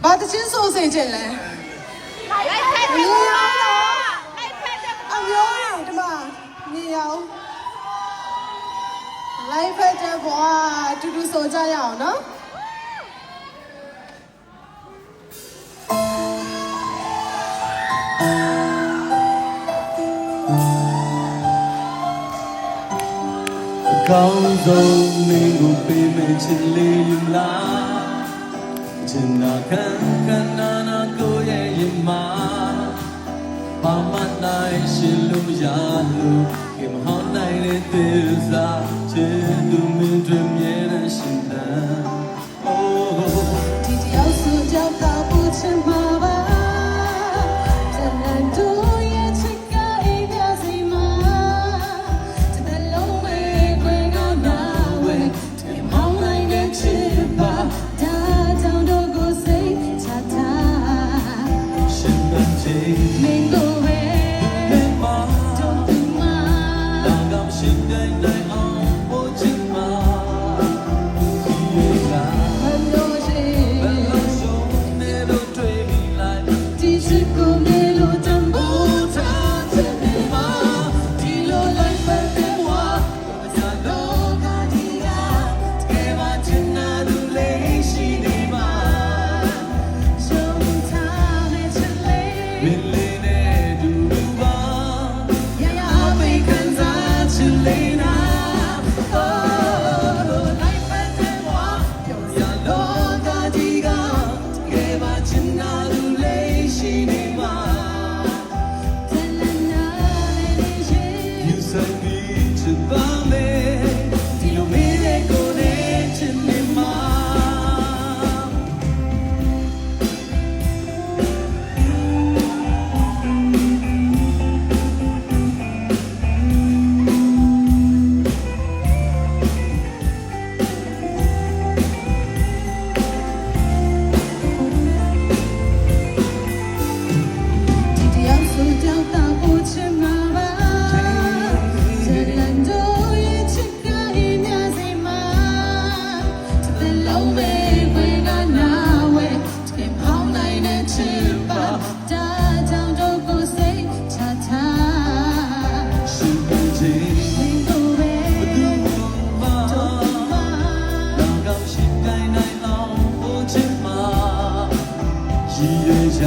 ဘာတချင်းဆိုစေချင်လဲလိုက်ဖက်တယ်ကွာလိုက်ဖက်တယ်အမျိုးရဒီမှာမြင်ရအောင်လိုက်ဖက်တယ်ကွာတူတူဆိုကြရအောင်နော်ကောင်းဆုံးမင်းကိုပေးမယ်ချစ်လေးယူလားချင်နာခံနာနာကိုရဲ့ရင်မှာဘာမှနိုင်ရှိလို့ရလို့ဒီမဟောင်းနိုင်တဲ့သစ္စာချစ်သူမင်းတွေမြဲတမ်းရှင်သန် ဒီတယောက်ဆိုကြောက်တာပူချင်မှာပါတနန်တို့ရဲ့ချစ်ကအိမ်ပြစီမှာတနလုံးမဲ့ခွင်ကောင်းနာဝဲဒီမောင်းလိုက်တဲ့ချစ်ပါဒါကြောင့်တို့ကိုစိတ်ချတာရှင်မကြီးမင်းကိုပဲတို့ဒီမှာဒါကမရှိတဲ့နိုင်အောင်ပို့ချင်မှာဒီကဘယ်လိုရှိ ဘယ်လိုဆိုနေလို့တွေ့မိလိုက် ဒီချစ်ကိုမေလို့တမ်းဖို့ထားတဲ့မှာဒီလိုလိုက်ပဲတဲ့ဝါဘာလို့ကဒီကတကယ်မှချင်နာသူလေးရှိနေမှာရှုံးထားတဲ့ချစ်လေးမင်းလေးနဲ့တူတူပါ ရရမေခံစားချစ်လေးနာOhလိုက်ပဲတဲ့ဝါပြောရလို့ကဒီကတကယ်မှချင်နာသူလေးရှိနေမှာတလနာလေးရှိ You say me to me ဒီလိုမေးတဲ့ကိုယ်နဲ့ချစ်နေမှာဒီတယောက်ဆိုကြောက်တာပူချင်မှာပါတလန်တို့ရဲ့ချစ်ကအိမ်များစီမှာတလုံးမဲ့ခွင်ကနာဝဲတကယ်မောင်းနိုင်တဲ့ချစ်ပါဒါကြောင့်တို့ကိုစိတ်ချတာ ရှင်မကြီး မင်းကိုပဲ မာ တို့ဒီမှာ ဒါကမရှိတဲ့နိုင်အောင်ပို့ချင်မှာရည်ရချ